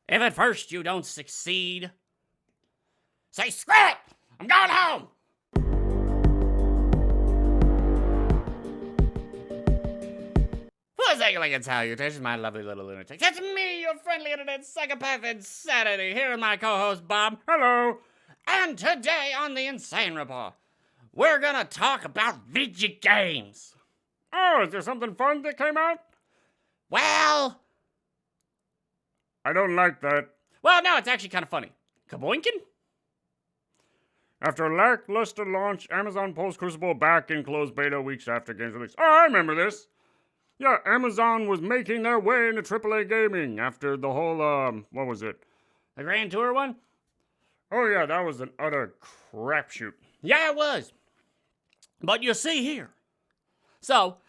If at first you don't succeed, say, screw it! I'm going home! For a second, like salutations, my lovely little lunatics. It's me, your friendly internet psychopath insanity, here with my co-host Bob. Hello! And today on the ENSane Report, we're gonna talk about video games. Oh, is there something fun that came out? Well, I don't like that. no, it's actually kind of funny. Kaboinkin? After a lackluster launch, Amazon pulls Crucible back in closed beta weeks after game's release. Oh, I remember this. Yeah, Amazon was making their way into AAA gaming after the whole, what was it? The Grand Tour one? Oh yeah, that was an utter crapshoot. Yeah, it was. But you see here. So,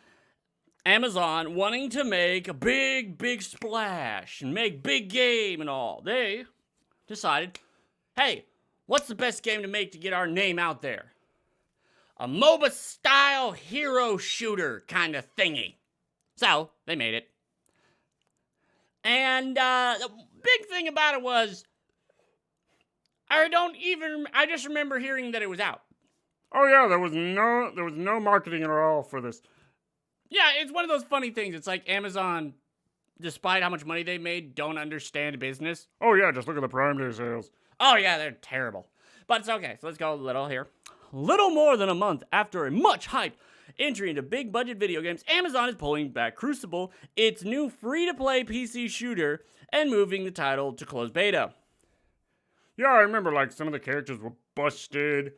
Amazon wanting to make a big splash and make big game and all. They decided, hey, what's the best game to make to get our name out there? A MOBA-style hero shooter kind of thingy. So, they made it. And the big thing about it was, I just remember hearing that it was out. Oh yeah, there was no marketing at all for this. Yeah, it's one of those funny things. It's like Amazon, despite how much money they made, don't understand business. Oh yeah, just look at the Prime Day sales. Oh yeah, they're terrible. But it's okay, so let's go a little here. Little more than a month after a much hyped entry into big budget video games, Amazon is pulling back Crucible, its new free-to-play PC shooter, and moving the title to closed beta. Yeah, I remember like some of the characters were busted.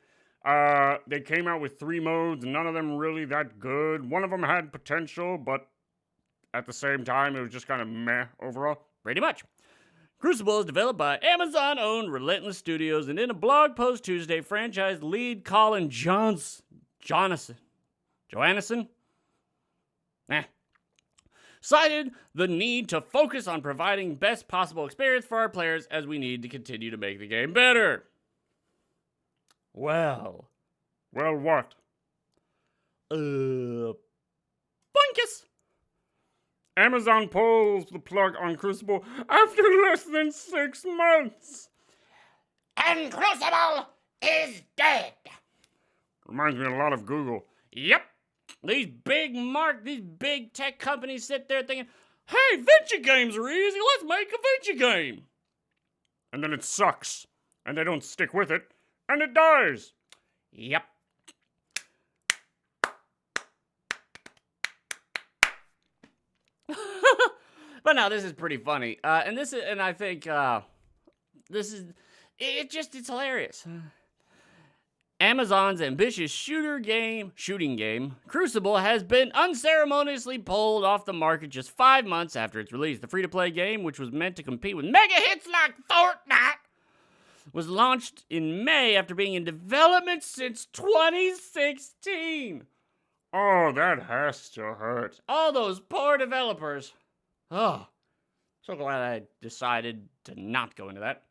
They came out with 3 modes, none of them really that good. One of them had potential, but at the same time, it was just kind of meh overall. Pretty much. Crucible is developed by Amazon-owned Relentless Studios, and in a blog post Tuesday, franchise lead Colin Johannesson cited the need to focus on providing best possible experience for our players as we need to continue to make the game better. Well, what? Boinkus! Amazon pulls the plug on Crucible after less than 6 months. And Crucible is dead. Reminds me a lot of Google. Yep. These big tech companies sit there thinking, hey, venture games are easy, let's make a venture game. And then it sucks, and they don't stick with it, and it dies. Yep. But no, this is pretty funny. And I think it's hilarious. Amazon's ambitious shooting game, Crucible, has been unceremoniously pulled off the market just 5 months after its release. The free-to-play game, which was meant to compete with mega hits like Fortnite, was launched in May after being in development since 2016. Oh, that has to hurt. All those poor developers. Oh, so glad I decided to not go into that.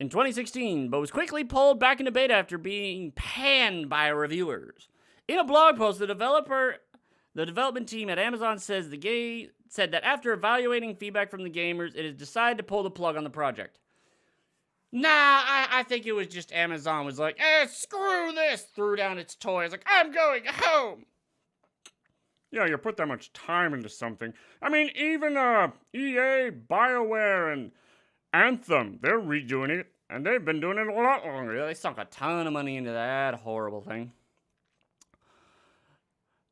In 2016, but was quickly pulled back into beta after being panned by reviewers. In a blog post, the development team at Amazon said that after evaluating feedback from the gamers, it has decided to pull the plug on the project. Nah, I think it was just Amazon was like, screw this, threw down its toys, like, I'm going home. Yeah, you put that much time into something. I mean, even EA, BioWare, and Anthem, they're redoing it, and they've been doing it a lot longer. Yeah, they sunk a ton of money into that horrible thing.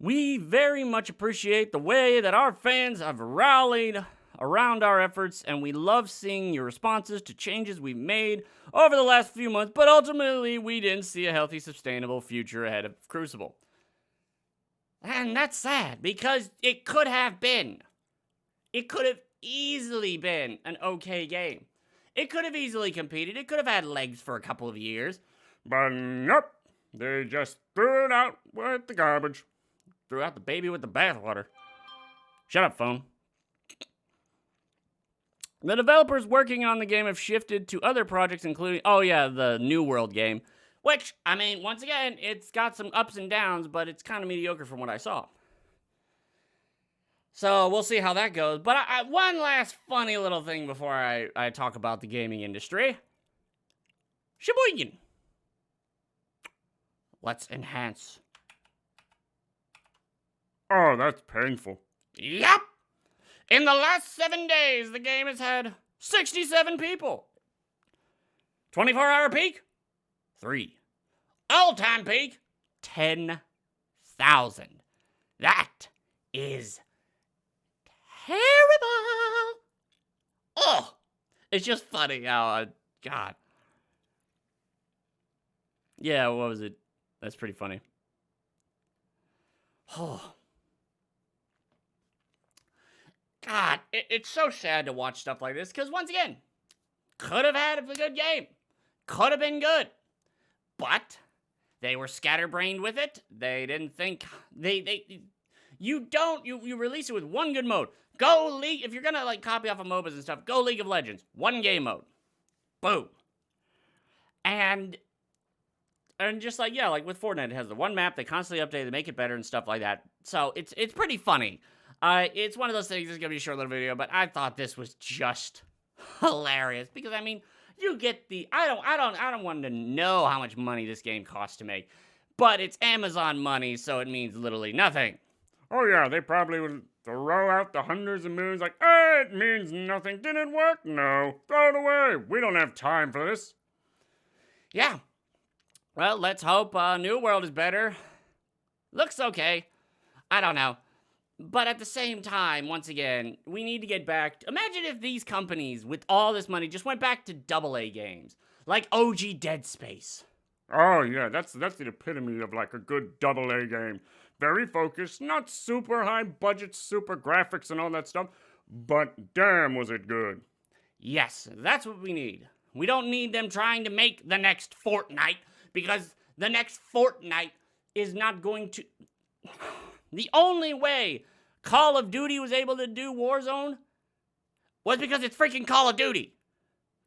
We very much appreciate the way that our fans have rallied around our efforts, and we love seeing your responses to changes we've made over the last few months, but ultimately, we didn't see a healthy, sustainable future ahead of Crucible. And that's sad, because it could have been. It could have easily been an okay game. It could have easily competed. It could have had legs for a couple of years. But nope. They just threw it out with the garbage. Threw out the baby with the bathwater. Shut up, phone. The developers working on the game have shifted to other projects, including, the New World game. Which, I mean, once again, it's got some ups and downs, but it's kind of mediocre from what I saw. So we'll see how that goes. But one last funny little thing before I talk about the gaming industry. Sheboygan. Let's enhance. Oh, that's painful. Yup. In the last 7 days, the game has had 67 people. 24-hour peak? 3. All-time peak? 10,000. That is terrible. Oh, it's just funny how, God. Yeah, what was it? That's pretty funny. Oh. God, it's so sad to watch stuff like this, because once again, could have had a good game. Could have been good. But they were scatterbrained with it. They didn't think, you release it with one good mode. Go League, if you're gonna like copy off of MOBAs and stuff, go League of Legends. One game mode. Boom. And just like, yeah, like with Fortnite, it has the one map, they constantly update, they make it better and stuff like that. So it's pretty funny. It's one of those things, it's gonna be a short little video, but I thought this was just hilarious. Because I mean, you get the, I don't want to know how much money this game costs to make. But it's Amazon money, so it means literally nothing. Oh yeah, they probably would throw out the hundreds of millions like, hey, it means nothing. Did it work? No. Throw it away. We don't have time for this. Yeah. Well, let's hope New World is better. Looks okay. I don't know. But at the same time, once again, we need to get back. Imagine if these companies, with all this money, just went back to AA games. Like OG Dead Space. Oh yeah, that's the epitome of like a good AA game. Very focused, not super high budget, super graphics and all that stuff, but damn was it good. Yes, that's what we need. We don't need them trying to make the next Fortnite, because the next Fortnite is not going to... The only way Call of Duty was able to do Warzone was because it's freaking Call of Duty.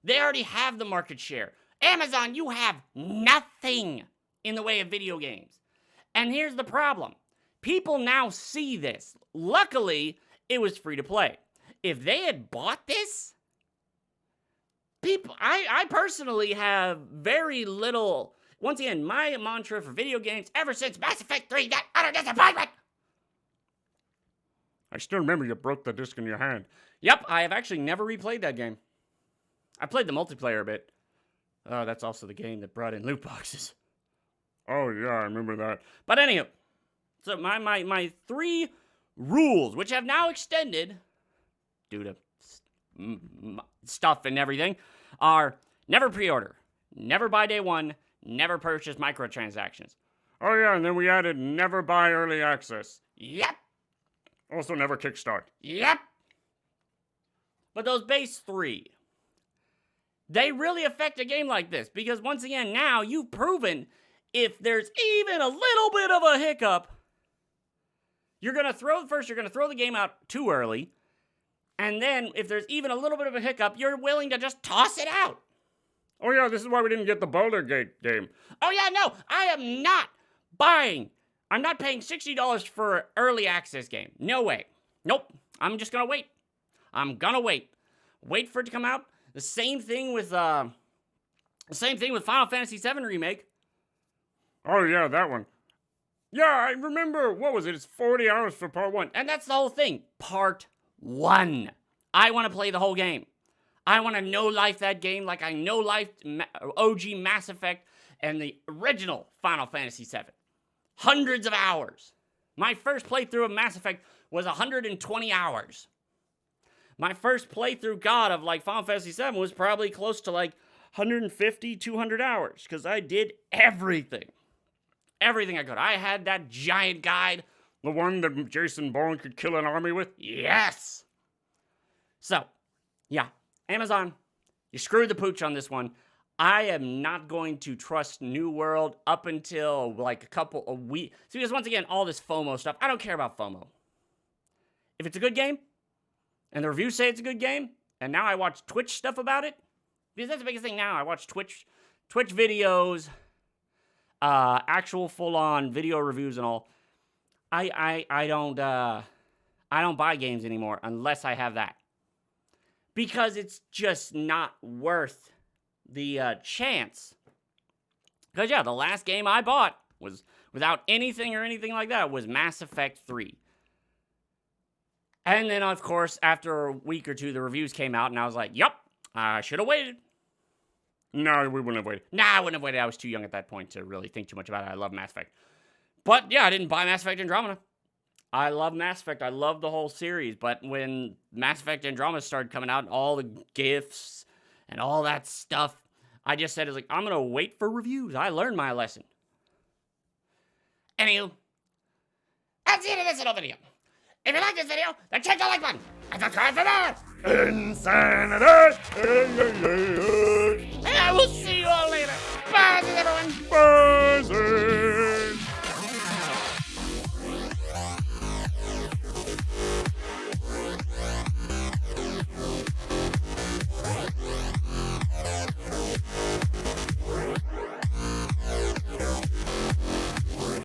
They already have the market share. Amazon, you have nothing in the way of video games. And here's the problem. People now see this. Luckily, it was free to play. If they had bought this, I personally have very little... Once again, my mantra for video games ever since Mass Effect 3, that utter disappointment! I still remember you broke the disc in your hand. Yep, I have actually never replayed that game. I played the multiplayer a bit. Oh, that's also the game that brought in loot boxes. Oh yeah, I remember that. But anywho, so my 3 rules, which have now extended due to stuff and everything, are never pre-order, never buy day 1, never purchase microtransactions. Oh yeah, and then we added never buy early access. Yep. Also never kickstart. Yep. But those base 3, they really affect a game like this, because once again, now you've proven if there's even a little bit of a hiccup, you're going to throw the game out too early, and then if there's even a little bit of a hiccup, you're willing to just toss it out. Oh yeah, this is why we didn't get the Boulder Gate game. Oh yeah, no, I am not buying. I'm not paying $60 for an early access game. No way. Nope. I'm just going to wait. I'm going to wait. Wait for it to come out. The same thing with Final Fantasy VII Remake. Oh yeah, that one. Yeah, I remember, what was it? It's 40 hours for part 1. And that's the whole thing. Part 1. I want to play the whole game. I want to no-life that game like I no-life OG Mass Effect and the original Final Fantasy VII. Hundreds of hours. My first playthrough of Mass Effect was 120 hours. My first playthrough, God, of like Final Fantasy VII was probably close to like 150, 200 hours. Because I did everything. Everything I could. I had that giant guide. The one that Jason Bourne could kill an army with? Yes! So, yeah. Amazon, you screwed the pooch on this one. I am not going to trust New World up until like a couple of weeks. Because once again, all this FOMO stuff, I don't care about FOMO. If it's a good game, and the reviews say it's a good game, and now I watch Twitch stuff about it, because that's the biggest thing now. I watch Twitch videos, actual full-on video reviews and all. I I don't buy games anymore unless I have that. Because it's just not worth the chance. Because, yeah, the last game I bought was, without anything or anything like that, was Mass Effect 3. And then, of course, after a week or two, the reviews came out, and I was like, yup, I should have waited. No, we wouldn't have waited. Nah, I wouldn't have waited. I was too young at that point to really think too much about it. I love Mass Effect. But, yeah, I didn't buy Mass Effect Andromeda. I love Mass Effect. I love the whole series. But when Mass Effect Andromeda started coming out, and all the GIFs and all that stuff, I just said, I'm going to wait for reviews. I learned my lesson. Anywho, that's the end of this little video. If you like this video, then check the like button and subscribe for more. Insanity! And I will see you all later. Bye, everyone. Bye.